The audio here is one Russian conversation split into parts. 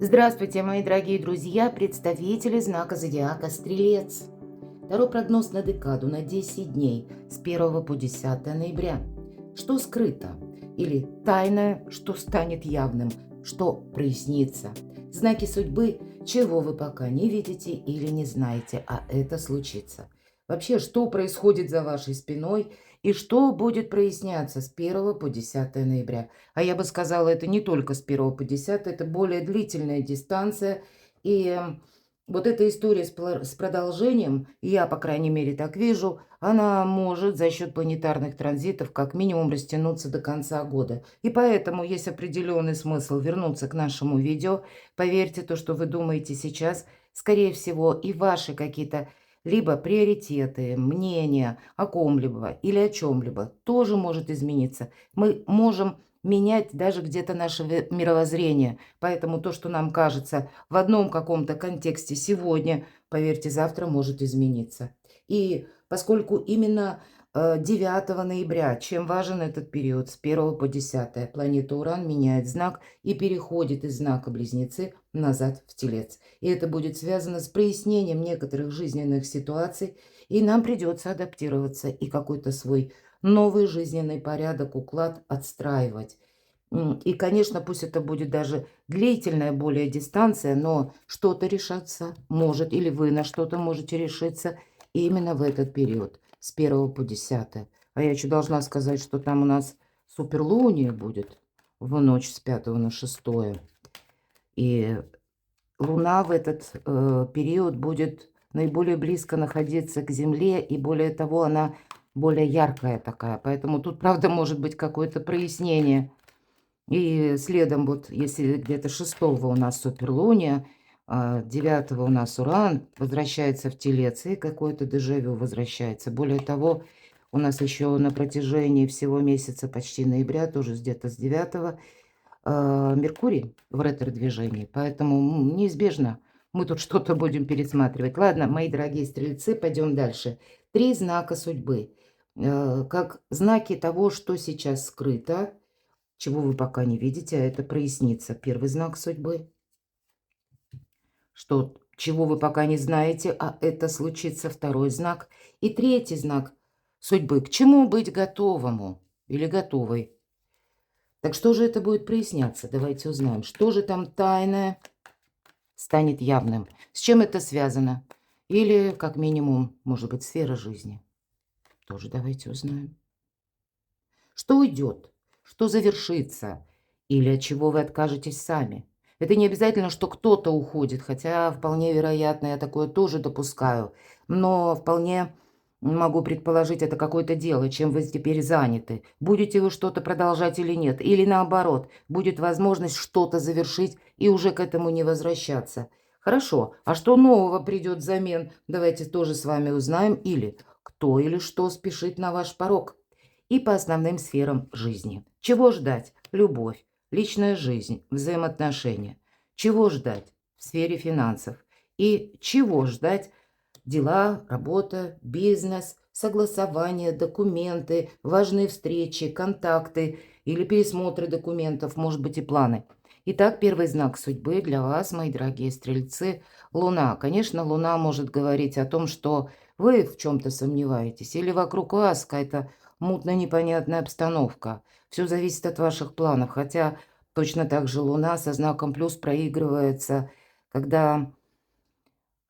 Здравствуйте, мои дорогие друзья, представители знака зодиака Стрелец. Второй прогноз на декаду на 10 дней с 1 по 10 ноября. Что скрыто или тайное, что станет явным, что прояснится. Знаки судьбы, чего вы пока не видите или не знаете, а это случится. Вообще, что происходит за вашей спиной и что будет проясняться с 1 по 10 ноября. А я бы сказала, это не только с 1 по 10, это более длительная дистанция. И вот эта история с продолжением, я, по крайней мере, так вижу, она может за счет планетарных транзитов как минимум растянуться до конца года. И поэтому есть определенный смысл вернуться к нашему видео. Поверьте, то, что вы думаете сейчас, скорее всего, и ваши какие-то либо приоритеты, мнения о ком-либо или о чем-либо тоже может измениться. Мы можем менять даже где-то наше мировоззрение. Поэтому то, что нам кажется в одном каком-то контексте сегодня, поверьте, завтра может измениться. И поскольку именно 9 ноября, чем важен этот период с 1 по 10, планета Уран меняет знак и переходит из знака Близнецы назад в Телец. И это будет связано с прояснением некоторых жизненных ситуаций, и нам придется адаптироваться и какой-то свой новый жизненный порядок, уклад отстраивать. И, конечно, пусть это будет даже длительная более дистанция, но что-то решаться может, или вы на что-то можете решиться именно в этот период, с 1 по 10. А я еще должна сказать, что там у нас суперлуния будет в ночь с 5 на 6. И Луна в этот период будет наиболее близко находиться к Земле, и более того, она более яркая такая. Поэтому тут, правда, может быть какое-то прояснение. И следом, вот если где-то 6 у нас суперлуния, 9 у нас Уран возвращается в Телец, и какое-то дежавю возвращается. Более того, у нас еще на протяжении всего месяца, почти ноября, тоже где-то с 9 Меркурий в ретро-движении, поэтому неизбежно мы тут что-то будем пересматривать. Ладно, мои дорогие стрельцы, пойдем дальше. 3 знака судьбы. Как знаки того, что сейчас скрыто, чего вы пока не видите, а это прояснится. Первый знак судьбы. Что, чего вы пока не знаете, а это случится. Второй знак. И третий знак судьбы. К чему быть готовому или готовой? Так что же это будет проясняться? Давайте узнаем. Что же там тайное станет явным? С чем это связано? Или, как минимум, может быть, сфера жизни? Тоже давайте узнаем. Что уйдет? Что завершится? Или от чего вы откажетесь сами? Это не обязательно, что кто-то уходит, хотя вполне вероятно, я такое тоже допускаю. Но вполне могу предположить, это какое-то дело, чем вы теперь заняты. Будете вы что-то продолжать или нет? Или наоборот, будет возможность что-то завершить и уже к этому не возвращаться. Хорошо, а что нового придет взамен? Давайте тоже с вами узнаем. Или кто или что спешит на ваш порог? И по основным сферам жизни. Чего ждать? Любовь, личная жизнь, взаимоотношения. Чего ждать в сфере финансов? И чего ждать? Дела, работа, бизнес, согласование, документы, важные встречи, контакты или пересмотры документов, может быть, и планы. Итак, первый знак судьбы для вас, мои дорогие стрельцы, Луна. Конечно, Луна может говорить о том, что вы в чем-то сомневаетесь, или вокруг вас какая-то мутная непонятная обстановка. Все зависит от ваших планов, хотя точно так же Луна со знаком плюс проигрывается, когда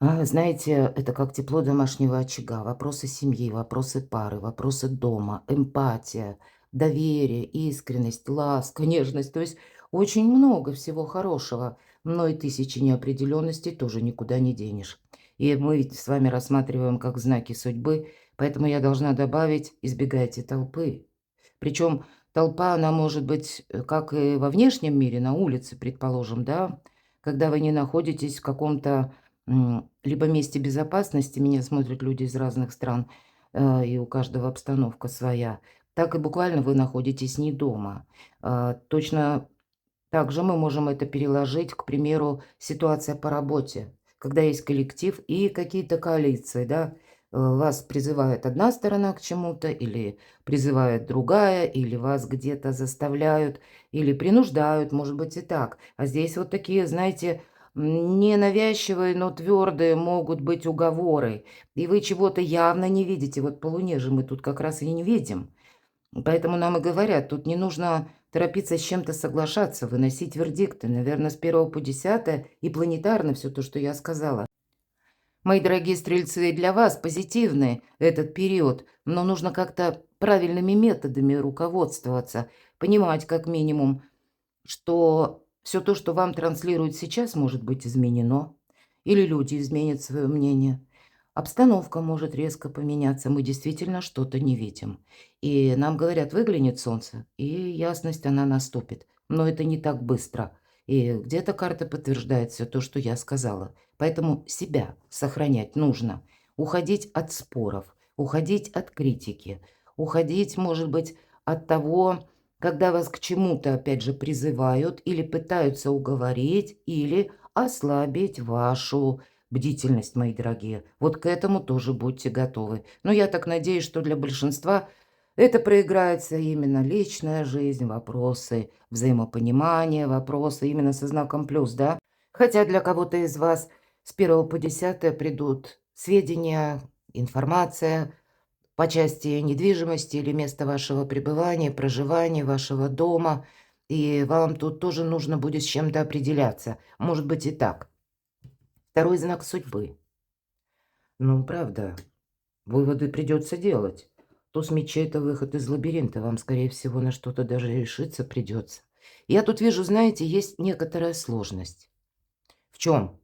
знаете, это как тепло домашнего очага. Вопросы семьи, вопросы пары, вопросы дома, эмпатия, доверие, искренность, ласка, нежность. То есть очень много всего хорошего, но и тысячи неопределенностей тоже никуда не денешь. И мы ведь с вами рассматриваем как знаки судьбы, поэтому я должна добавить: избегайте толпы. Причем толпа, она может быть как и во внешнем мире, на улице, предположим, да, когда вы не находитесь в каком-то либо месте безопасности, меня смотрят люди из разных стран, и у каждого обстановка своя, так и буквально вы находитесь не дома. Точно так же мы можем это переложить, к примеру, ситуация по работе, когда есть коллектив и какие-то коалиции, да. вас призывает одна сторона к чему-то, или призывает другая, или вас где-то заставляют, или принуждают, может быть и так. А здесь вот такие, знаете, ненавязчивые, но твердые могут быть уговоры. И вы чего-то явно не видите. Вот по Луне же мы тут как раз и не видим. Поэтому нам и говорят, тут не нужно торопиться с чем-то соглашаться, выносить вердикты. Наверное, с 1 по 10 и планетарно все то, что я сказала. Мои дорогие стрельцы, и для вас позитивный этот период, но нужно как-то правильными методами руководствоваться, понимать как минимум, что все то, что вам транслируют сейчас, может быть изменено, или люди изменят свое мнение. Обстановка может резко поменяться, мы действительно что-то не видим. И нам говорят, выглянет солнце, и ясность она наступит. Но это не так быстро. И где-то карта подтверждает все то, что я сказала. Поэтому себя сохранять нужно. Уходить от споров, уходить от критики, уходить, может быть, от того, когда вас к чему-то, опять же, призывают или пытаются уговорить, или ослабить вашу бдительность, мои дорогие. Вот к этому тоже будьте готовы. Но я так надеюсь, что для большинства это проиграется именно личная жизнь, вопросы взаимопонимания, вопросы именно со знаком плюс, да? Хотя для кого-то из вас с 1 по 10 придут сведения, информация, по части недвижимости или места вашего пребывания, проживания, вашего дома. И вам тут тоже нужно будет с чем-то определяться. Может быть и так. Второй знак судьбы. Ну, правда, выводы придется делать. Туз мечей – это выход из лабиринта. Вам, скорее всего, на что-то даже решиться придется. Я тут вижу, знаете, есть некоторая сложность. В чем?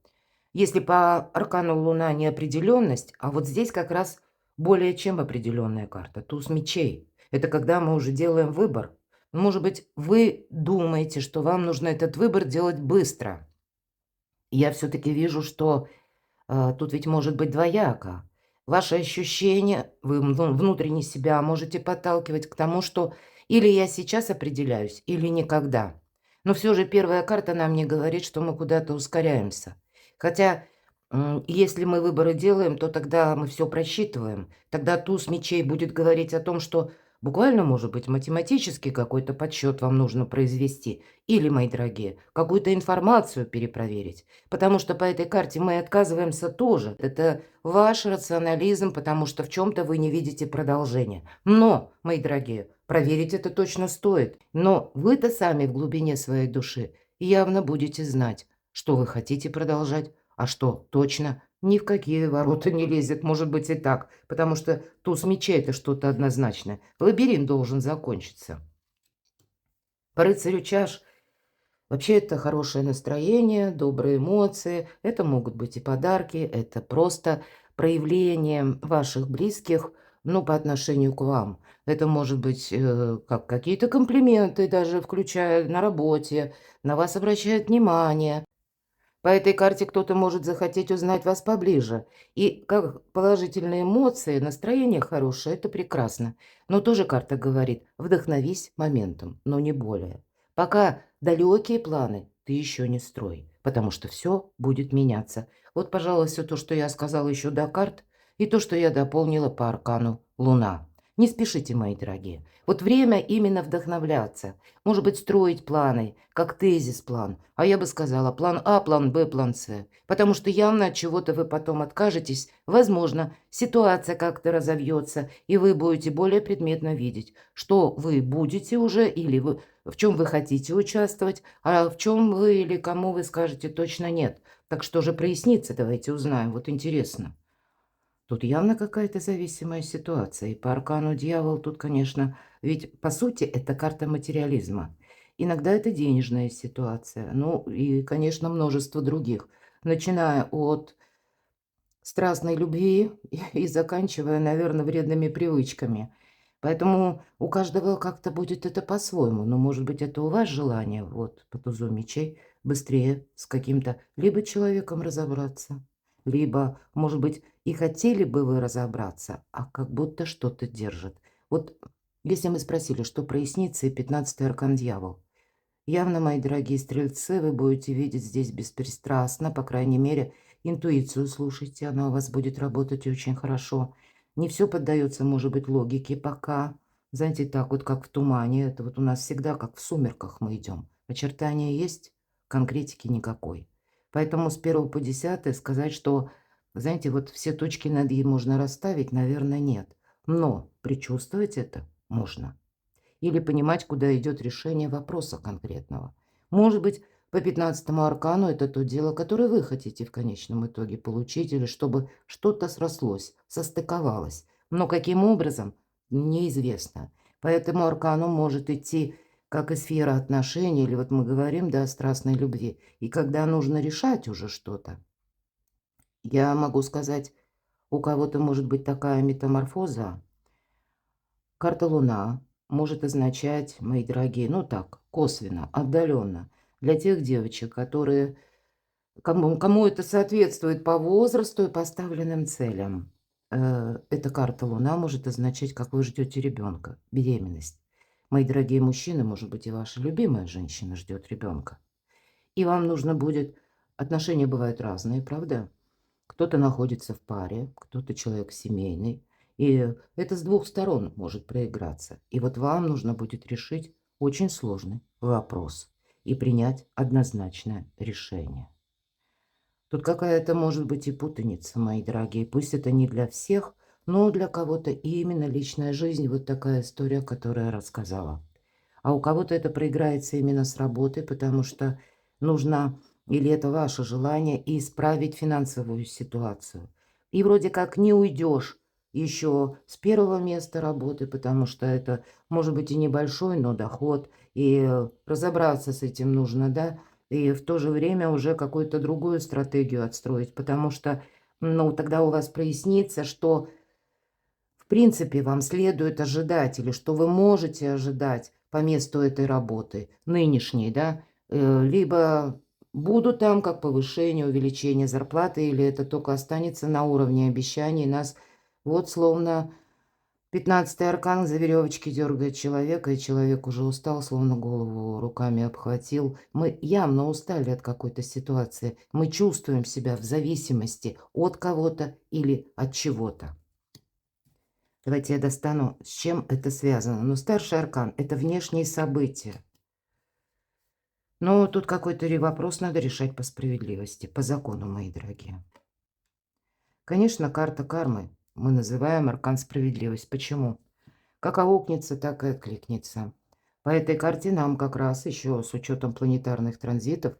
Если по аркану Луна неопределенность, а вот здесь как раз более чем определенная карта. Туз мечей. Это когда мы уже делаем выбор. Может быть, вы думаете, что вам нужно этот выбор делать быстро. Я все-таки вижу, что тут ведь может быть двояко. Ваши ощущения, вы внутренне себя можете подталкивать к тому, что или я сейчас определяюсь, или никогда. Но все же первая карта нам не говорит, что мы куда-то ускоряемся. Хотя, если мы выборы делаем, то тогда мы все просчитываем. Тогда туз мечей будет говорить о том, что буквально, может быть, математический какой-то подсчет вам нужно произвести. Или, мои дорогие, какую-то информацию перепроверить. Потому что по этой карте мы отказываемся тоже. Это ваш рационализм, потому что в чем-то вы не видите продолжения. Но, мои дорогие, проверить это точно стоит. Но вы-то сами в глубине своей души явно будете знать, что вы хотите продолжать, а что точно ни в какие ворота не лезет. Может быть и так, потому что туз мечей – это что-то однозначное. Лабиринт должен закончиться. По рыцарю чаш вообще это хорошее настроение, добрые эмоции. Это могут быть и подарки, это просто проявление ваших близких, ну, по отношению к вам. Это может быть как какие-то комплименты, даже включая на работе, на вас обращают внимание. По этой карте кто-то может захотеть узнать вас поближе. И как положительные эмоции, настроение хорошее – это прекрасно. Но тоже карта говорит, вдохновись моментом, но не более. Пока далекие планы ты еще не строй, потому что все будет меняться. Вот, пожалуй, все то, что я сказала еще до карт, и то, что я дополнила по аркану Луна. Не спешите, мои дорогие. Вот время именно вдохновляться. Может быть, строить планы, как тезис-план. А я бы сказала, план А, план Б, план С. Потому что явно от чего-то вы потом откажетесь. Возможно, ситуация как-то разовьется, и вы будете более предметно видеть, что вы будете уже или вы, в чем вы хотите участвовать, а в чем вы или кому вы скажете точно нет. Так что же прояснится, давайте узнаем. Вот интересно. Тут явно какая-то зависимая ситуация. И по аркану дьявол тут, конечно, ведь по сути это карта материализма. Иногда это денежная ситуация. Ну и, конечно, множество других. Начиная от страстной любви и заканчивая, наверное, вредными привычками. Поэтому у каждого как-то будет это по-своему. Но, может быть, это у вас желание, вот, по тузу мечей, быстрее с каким-то либо человеком разобраться, либо, может быть, и хотели бы вы разобраться, а как будто что-то держит. Вот если мы спросили, что прояснится, и 15-й аркан дьявол. Явно, мои дорогие стрельцы, вы будете видеть здесь беспристрастно, по крайней мере, интуицию слушайте, она у вас будет работать очень хорошо. Не все поддается, может быть, логике пока. Знаете, так вот, как в тумане. Это вот у нас всегда как в сумерках мы идем. Очертания есть, конкретики никакой. Поэтому с 1 по 10 сказать, что, знаете, вот все точки над «и» можно расставить, наверное, нет. Но предчувствовать это можно. Или понимать, куда идет решение вопроса конкретного. Может быть, по 15-му аркану это то дело, которое вы хотите в конечном итоге получить, или чтобы что-то срослось, состыковалось. Но каким образом, неизвестно. По этому аркану может идти как и сфера отношений, или вот мы говорим, да, о страстной любви. И когда нужно решать уже что-то, я могу сказать, у кого-то может быть такая метаморфоза. Карта Луна может означать, мои дорогие, ну так, косвенно, отдаленно, для тех девочек, которые, кому это соответствует по возрасту и поставленным целям. Эта карта Луна может означать, как вы ждете ребенка, беременность. Мои дорогие мужчины, может быть, и ваша любимая женщина ждет ребенка. И вам нужно будет... Отношения бывают разные, правда? Кто-то находится в паре, кто-то человек семейный. И это с двух сторон может проиграться. И вот вам нужно будет решить очень сложный вопрос и принять однозначное решение. Тут какая-то может быть и путаница, мои дорогие. Пусть это не для всех, но для кого-то именно личная жизнь. Вот такая история, которую я рассказала. А у кого-то это проиграется именно с работы, потому что нужно, или это ваше желание, исправить финансовую ситуацию. И вроде как не уйдешь еще с первого места работы, потому что это может быть и небольшой, но доход, и разобраться с этим нужно, да, и в то же время уже какую-то другую стратегию отстроить, потому что, ну, тогда у вас прояснится, что в принципе вам следует ожидать или что вы можете ожидать по месту этой работы, нынешней, да, либо будут там как повышение, увеличение зарплаты, или это только останется на уровне обещаний. Нас вот словно 15-й аркан за веревочки дергает человека, и человек уже устал, словно голову руками обхватил. Мы явно устали от какой-то ситуации. Мы чувствуем себя в зависимости от кого-то или от чего-то. Давайте я достану, с чем это связано. Но старший аркан – это внешние события. Но тут какой-то вопрос надо решать по справедливости, по закону, мои дорогие. Конечно, карта кармы мы называем аркан справедливость. Почему? Как аукнется, так и откликнется. По этой карте нам как раз еще с учетом планетарных транзитов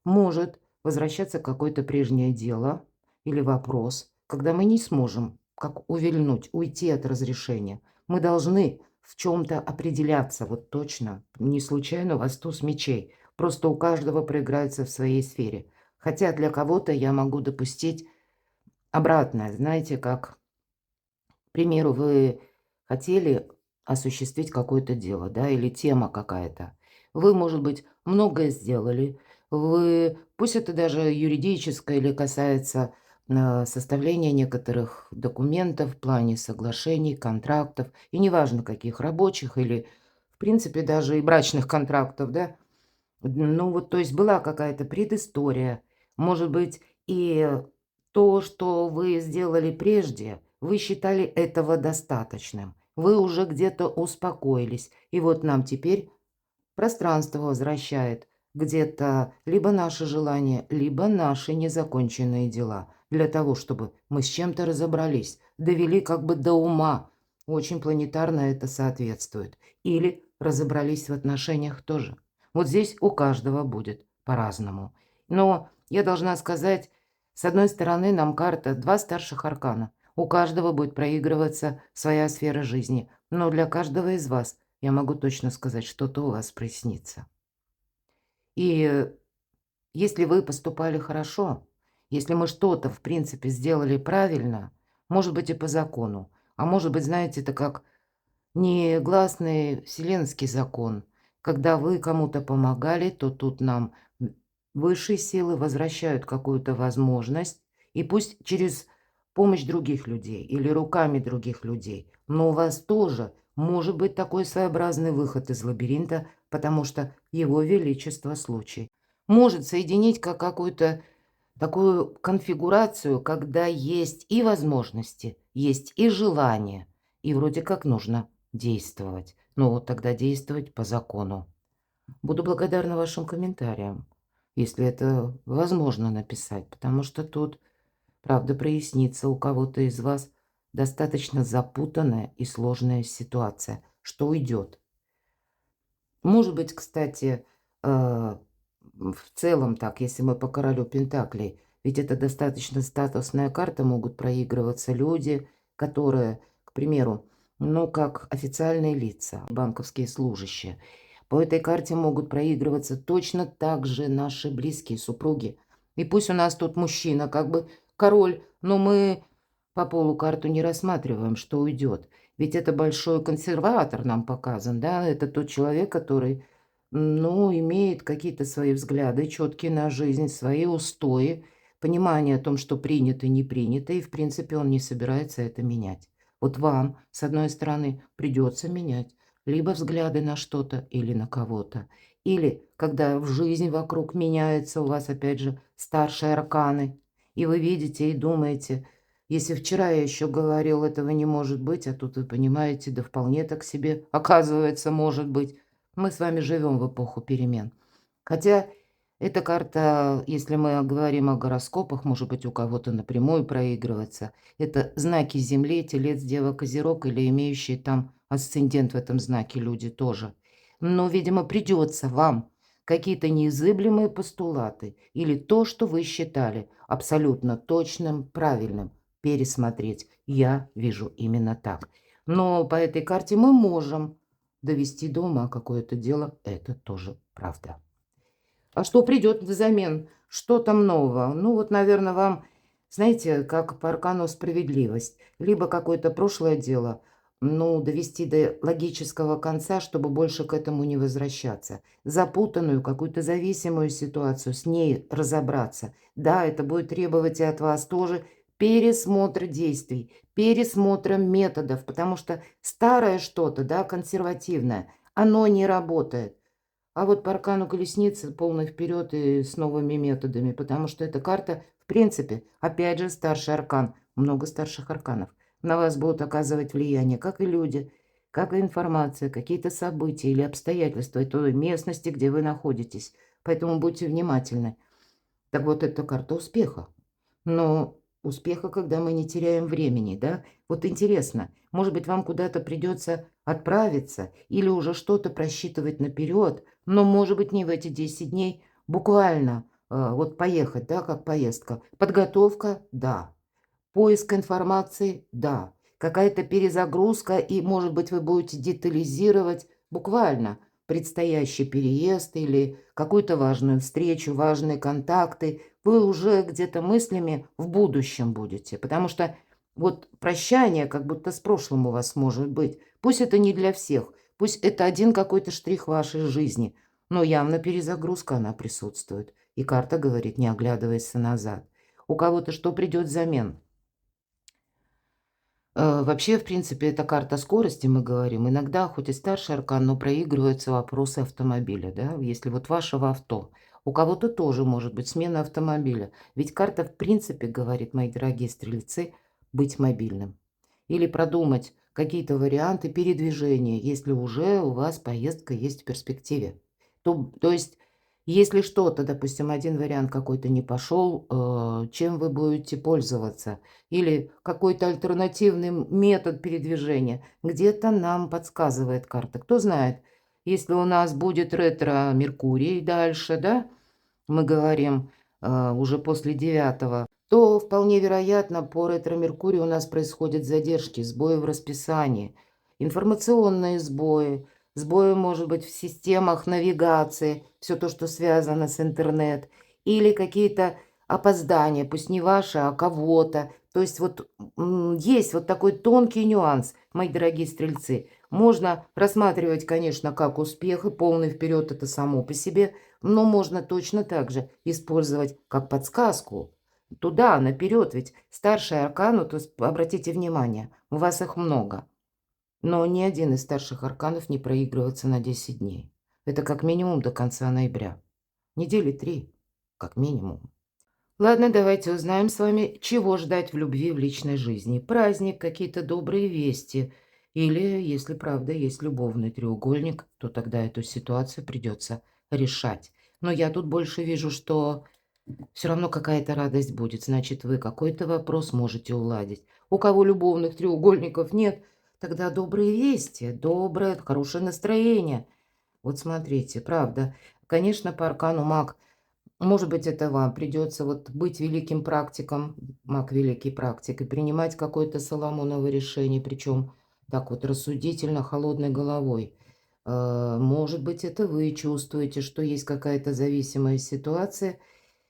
может возвращаться какое-то прежнее дело или вопрос, когда мы не сможем как увильнуть, уйти от разрешения. Мы должны в чем-то определяться, вот точно. Не случайно у вас туз мечей. Просто у каждого проиграется в своей сфере. Хотя для кого-то я могу допустить обратное. Знаете, как, к примеру, вы хотели осуществить какое-то дело, да, или тема какая-то. Вы, может быть, многое сделали. Вы, пусть это даже юридическое или касается составления некоторых документов в плане соглашений, контрактов, и неважно каких, рабочих или, в принципе, даже и брачных контрактов, да. Ну вот, то есть была какая-то предыстория, может быть, и то, что вы сделали прежде, вы считали этого достаточным. Вы уже где-то успокоились. И вот нам теперь пространство возвращает где-то либо наши желания, либо наши незаконченные дела. Для того, чтобы мы с чем-то разобрались, довели как бы до ума. Очень планетарно это соответствует. Или разобрались в отношениях тоже. Вот здесь у каждого будет по-разному. Но я должна сказать, с одной стороны, нам карта два старших аркана. У каждого будет проигрываться своя сфера жизни. Но для каждого из вас я могу точно сказать, что-то у вас прояснится. И если вы поступали хорошо, если мы что-то, в принципе, сделали правильно, может быть, и по закону, а может быть, знаете, это как негласный вселенский закон. Когда вы кому-то помогали, то тут нам высшие силы возвращают какую-то возможность, и пусть через помощь других людей или руками других людей, но у вас тоже может быть такой своеобразный выход из лабиринта, потому что его величество случай может соединить какую-то такую конфигурацию, когда есть и возможности, есть и желание, и вроде как нужно действовать. Ну, вот тогда действовать по закону. Буду благодарна вашим комментариям, если это возможно написать, потому что тут, правда, прояснится у кого-то из вас достаточно запутанная и сложная ситуация, что уйдет. Может быть, кстати, в целом так, если мы по королю Пентаклей, ведь это достаточно статусная карта, могут проигрываться люди, которые, к примеру, ну, как официальные лица, банковские служащие. По этой карте могут проигрываться точно так же наши близкие супруги. И пусть у нас тут мужчина, как бы король, но мы по полу карту не рассматриваем, что уйдет. Ведь это большой консерватор нам показан, да, это тот человек, который, ну, имеет какие-то свои взгляды четкие на жизнь, свои устои, понимание о том, что принято, не принято, и, в принципе, он не собирается это менять. Вот вам, с одной стороны, придется менять либо взгляды на что-то или на кого-то, или когда в жизнь вокруг меняется у вас, опять же, старшие арканы, и вы видите и думаете, если вчера я еще говорил, этого не может быть, а тут вы понимаете, да вполне так себе, оказывается, может быть. Мы с вами живем в эпоху перемен. Хотя эта карта, если мы говорим о гороскопах, может быть, у кого-то напрямую проигрывается. Это знаки Земли, Телец, Дева, Козерог или имеющие там асцендент в этом знаке люди тоже. Но, видимо, придется вам какие-то неизыблемые постулаты или то, что вы считали абсолютно точным, правильным, пересмотреть. Я вижу именно так. Но по этой карте мы можем довести до ума какое-то дело. Это тоже правда. А что придет взамен? Что там нового? Ну вот, наверное, вам, знаете, как по аркану справедливость. Либо какое-то прошлое дело, ну, довести до логического конца, чтобы больше к этому не возвращаться. Запутанную, какую-то зависимую ситуацию, с ней разобраться. Да, это будет требовать и от вас тоже пересмотра действий, пересмотра методов, потому что старое что-то, да, консервативное, оно не работает. А вот по аркану колесницы полный вперед и с новыми методами, потому что эта карта, в принципе, опять же, старший аркан, много старших арканов. На вас будут оказывать влияние как и люди, как и информация, какие-то события или обстоятельства той местности, где вы находитесь. Поэтому будьте внимательны. Так вот, это карта успеха. Но успеха, когда мы не теряем времени, да? Вот интересно, может быть, вам куда-то придется отправиться или уже что-то просчитывать наперед, но, может быть, не в эти 10 дней, буквально вот поехать, да, как поездка. Подготовка – да. Поиск информации – да. Какая-то перезагрузка, и, может быть, вы будете детализировать буквально предстоящий переезд или какую-то важную встречу, важные контакты. Вы уже где-то мыслями в будущем будете, потому что вот прощание как будто с прошлым у вас может быть. Пусть это не для всех, пусть это один какой-то штрих вашей жизни, но явно перезагрузка она присутствует. И карта говорит, не оглядывайся назад. У кого-то что придет взамен? Вообще, в принципе, это карта скорости, мы говорим. Иногда, хоть и старший аркан, но проигрываются вопросы автомобиля, да, если вот вашего авто. У кого-то тоже может быть смена автомобиля. Ведь карта, в принципе, говорит, мои дорогие стрельцы, быть мобильным. Или продумать какие-то варианты передвижения, если уже у вас поездка есть в перспективе. То есть, если что-то, допустим, один вариант какой-то не пошел, чем вы будете пользоваться? Или какой-то альтернативный метод передвижения. Где-то нам подсказывает карта. Кто знает, если у нас будет ретро-Меркурий дальше, да, мы говорим уже после 9, то вполне вероятно по ретро-Меркурию у нас происходят задержки, сбои в расписании, информационные сбои, сбои, может быть, в системах навигации, все то, что связано с интернет, или какие-то опоздания, пусть не ваши, а кого-то. То есть вот есть вот такой тонкий нюанс, мои дорогие стрельцы. Можно рассматривать, конечно, как успех, и полный вперед это само по себе, но можно точно так же использовать как подсказку. Туда, наперед, ведь старшие арканы, то есть обратите внимание, у вас их много. Но ни один из старших арканов не проигрывается на 10 дней. Это как минимум до конца ноября. Недели 3, как минимум. Ладно, давайте узнаем с вами, чего ждать в любви в личной жизни. Праздник, какие-то добрые вести. Или, если правда есть любовный треугольник, то тогда эту ситуацию придется решать. Но я тут больше вижу, что все равно какая-то радость будет. Значит, вы какой-то вопрос можете уладить. У кого любовных треугольников нет, тогда добрые вести, доброе, хорошее настроение. Вот смотрите, правда. Конечно, по аркану маг, может быть, это вам придется вот быть великим практиком, маг великий практик, и принимать какое-то Соломоново решение, причем так вот рассудительно, холодной головой. Может быть, это вы чувствуете, что есть какая-то зависимая ситуация,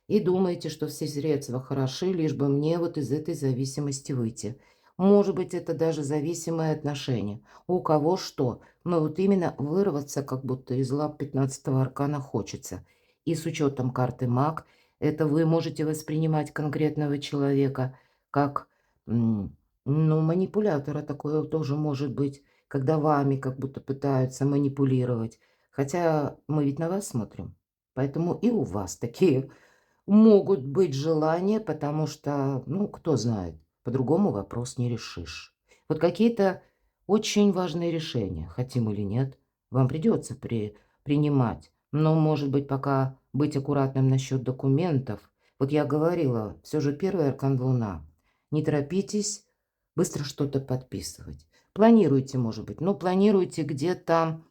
и думаете, что все средства хороши, лишь бы мне вот из этой зависимости выйти. Может быть, это даже зависимые отношения. У кого что. Но вот именно вырваться как будто из лап 15-го аркана хочется. И с учетом карты маг, это вы можете воспринимать конкретного человека как, ну, манипулятора такое тоже может быть, когда вами как будто пытаются манипулировать. Хотя мы ведь на вас смотрим. Поэтому и у вас такие могут быть желания, потому что, ну, кто знает, по-другому вопрос не решишь. Вот какие-то очень важные решения, хотим или нет, вам придется принимать. Но, может быть, пока быть аккуратным насчет документов. Вот я говорила, все же первый аркан Луна. Не торопитесь быстро что-то подписывать. Планируйте, может быть, но планируйте где-то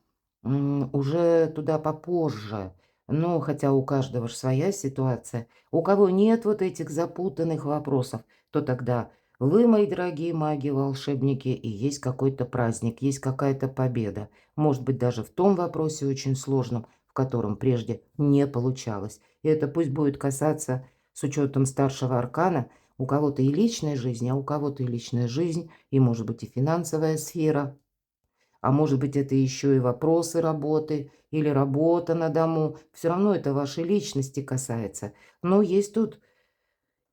уже туда попозже. Ну, хотя у каждого же своя ситуация. У кого нет вот этих запутанных вопросов, то тогда вы, мои дорогие маги, волшебники, и есть какой-то праздник, есть какая-то победа. Может быть, даже в том вопросе очень сложном, в котором прежде не получалось. И это пусть будет касаться, с учетом старшего аркана, у кого-то и личная жизнь, а у кого-то и личная жизнь, и, может быть, и финансовая сфера. А может быть, это еще и вопросы работы или работа на дому. Все равно это вашей личности касается. Но есть тут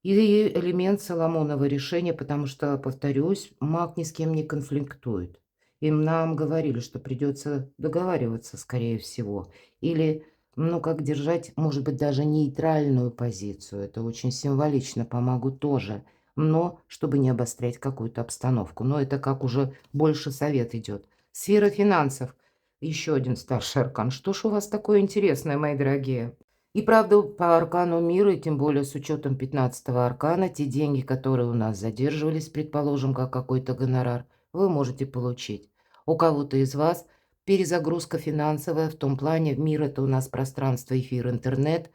и элемент Соломонова решения, потому что, повторюсь, маг ни с кем не конфликтует. Им нам говорили, что придется договариваться, скорее всего. Или, ну, как держать, может быть, даже нейтральную позицию. Это очень символично, помогу тоже. Но, чтобы не обострять какую-то обстановку. Но это как уже больше совет идет. Сфера финансов. Еще один старший аркан. Что ж у вас такое интересное, мои дорогие? И правда, по аркану мира, и тем более с учетом 15-го аркана, те деньги, которые у нас задерживались, предположим, как какой-то гонорар, вы можете получить. У кого-то из вас перезагрузка финансовая, в том плане, мир это у нас пространство, эфир, интернет.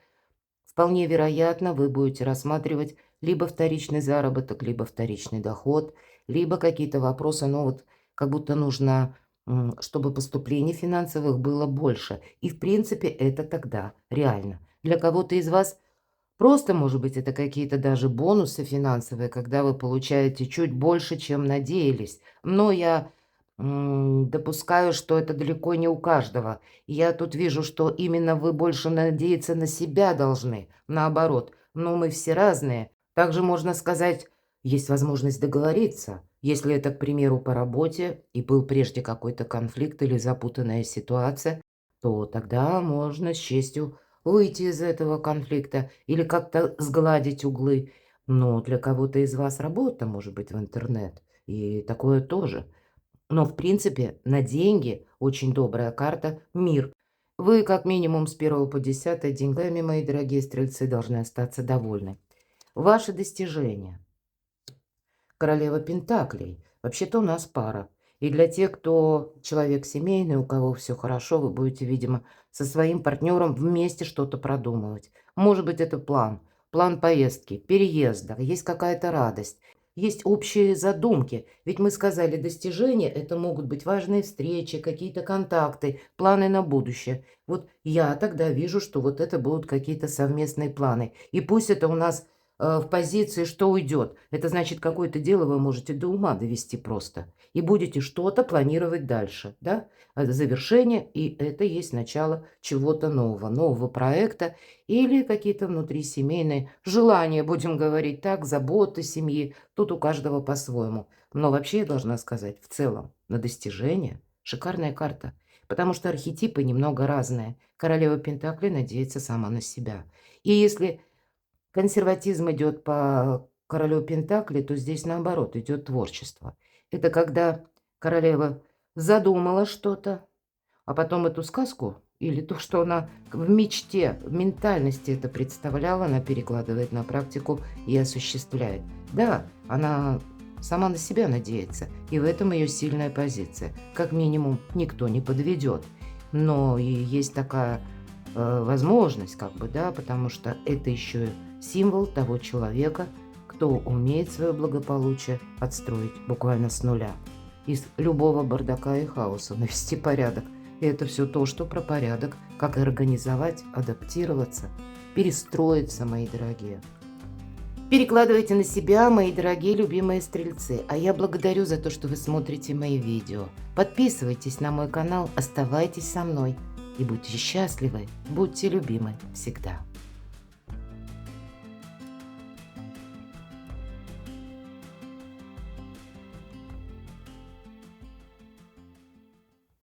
Вполне вероятно, вы будете рассматривать либо вторичный заработок, либо вторичный доход, либо какие-то вопросы, ну вот как будто нужно, чтобы поступлений финансовых было больше. И в принципе это тогда реально. Для кого-то из вас просто, может быть, это какие-то даже бонусы финансовые, когда вы получаете чуть больше, чем надеялись. Но я допускаю, что это далеко не у каждого. Я тут вижу, что именно вы больше надеяться на себя должны, наоборот. Но мы все разные. Также можно сказать, есть возможность договориться. Если это, к примеру, по работе и был прежде какой-то конфликт или запутанная ситуация, то тогда можно с честью выйти из этого конфликта или как-то сгладить углы. Но для кого-то из вас работа может быть в интернет, и такое тоже. Но в принципе на деньги очень добрая карта «Мир». Вы как минимум с 1 по 10 деньгами, мои дорогие стрельцы, должны остаться довольны. Ваши достижения. Королева Пентаклей. Вообще-то у нас пара. И для тех, кто человек семейный, у кого все хорошо, вы будете, видимо, со своим партнером вместе что-то продумывать. Может быть, это план поездки, переезда, есть какая-то радость, есть общие задумки. Ведь мы сказали, достижения– это могут быть важные встречи, какие-то контакты, планы на будущее. Вот я тогда вижу, что вот это будут какие-то совместные планы. И пусть это у нас в позиции, что уйдет. Это значит, какое-то дело вы можете до ума довести просто. И будете что-то планировать дальше, да? Завершение, и это есть начало чего-то нового, нового проекта или какие-то внутрисемейные желания, будем говорить так, заботы семьи. Тут у каждого по-своему. Но вообще я должна сказать, в целом, на достижение шикарная карта. Потому что архетипы немного разные. Королева Пентаклей надеется сама на себя. И если консерватизм идет по королю Пентакли, то здесь наоборот идет творчество. Это когда королева задумала что-то, а потом эту сказку или то, что она в мечте, в ментальности это представляла, она перекладывает на практику и осуществляет. Да, она сама на себя надеется, и в этом ее сильная позиция. Как минимум, никто не подведет. Но и есть такая возможность, как бы, да, потому что это еще и символ того человека, кто умеет свое благополучие отстроить буквально с нуля. Из любого бардака и хаоса навести порядок. И это все то, что про порядок, как организовать, адаптироваться, перестроиться, мои дорогие. Перекладывайте на себя, мои дорогие любимые стрельцы. А я благодарю за то, что вы смотрите мои видео. Подписывайтесь на мой канал, оставайтесь со мной. И будьте счастливы, будьте любимы всегда.